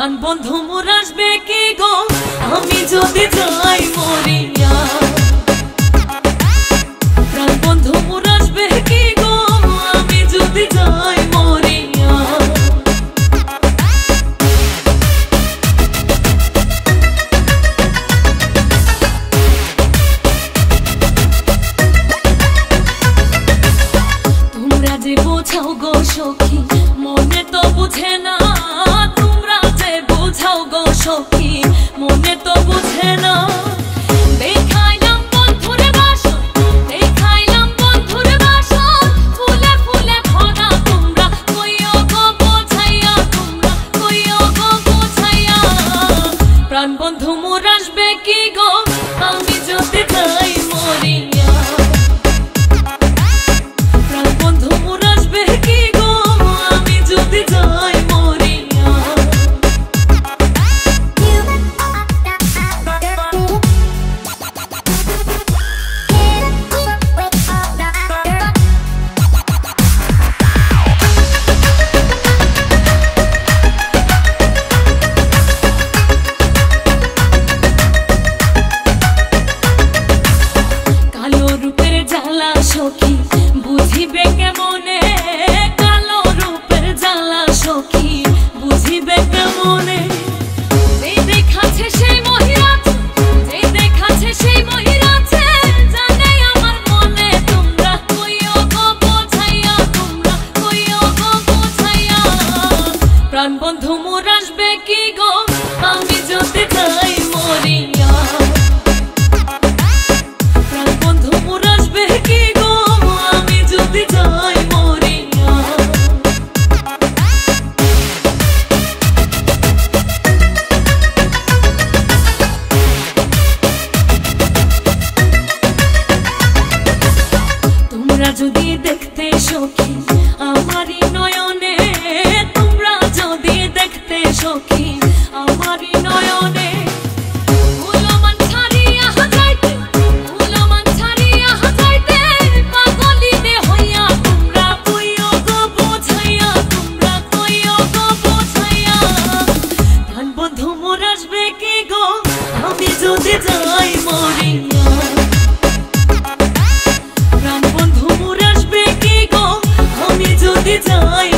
প্রাণ বন্ধু মোর আসবে কি গো আমি যদি যাই মরিয়া। প্রাণ বন্ধু মোর আসবে কি গো আমি যদি যাই মরিয়া। তোমরা যে বোঝাও গো সখী মনে তো বুঝে না, তোমরা যে বোঝাও গো সখী মনে তো বুঝে না। দেখাইলাম বন্ধুরে বাসন, দেখাইলাম বন্ধুরে বাসন, ফুলে ফুলে ভরা তোমরা কইও গো বোঝাইয়া, তোমরা কইও গো বোঝাইয়া। প্রাণ বন্ধু মোর আসবে কি গো আমি যদি যাই মরিয়া। প্রাণ বন্ধু মোর আসবে কি গো আমি যদি যাই মরিয়া। কালো রূপের জ্বালা সখী বুঝিবে কেমনে, কালো রূপের জ্বালা সখী বুঝিবে কেমনে। যেই দেখাছে সেই মহিরাছে, যেই দেখাছে সেই মহিরাছে, জানে আমার মনে তোমরা কইও গো বোঝাইয়া, তোমরা কইও গো বোঝাইয়া। প্রাণ বন্ধু মোর আসবে কি গো আমি যদি যাই মরিয়া। প্রাণ বন্ধু মোর আসবে কি গো আমি যদি যাই মরিয়া। তোমরা যদি দেখতে সখী আমারই নয়নে, তোমরা যদি দেখতে সখী আমারই নয়নে, উলমান ছাড়িয়া যাইতে, উলমান ছাড়িয়া যাইতে, পাগলিনে হইয়া তোমরা কইও গো বোঝাইয়া, তোমরা কইও গো বোঝাইয়া। প্রাণ বন্ধু মোর আসবে কি গো আমি যদি যাই মরিয়া। প্রাণ বন্ধু মোর আসবে কি গো আমি যদি যাই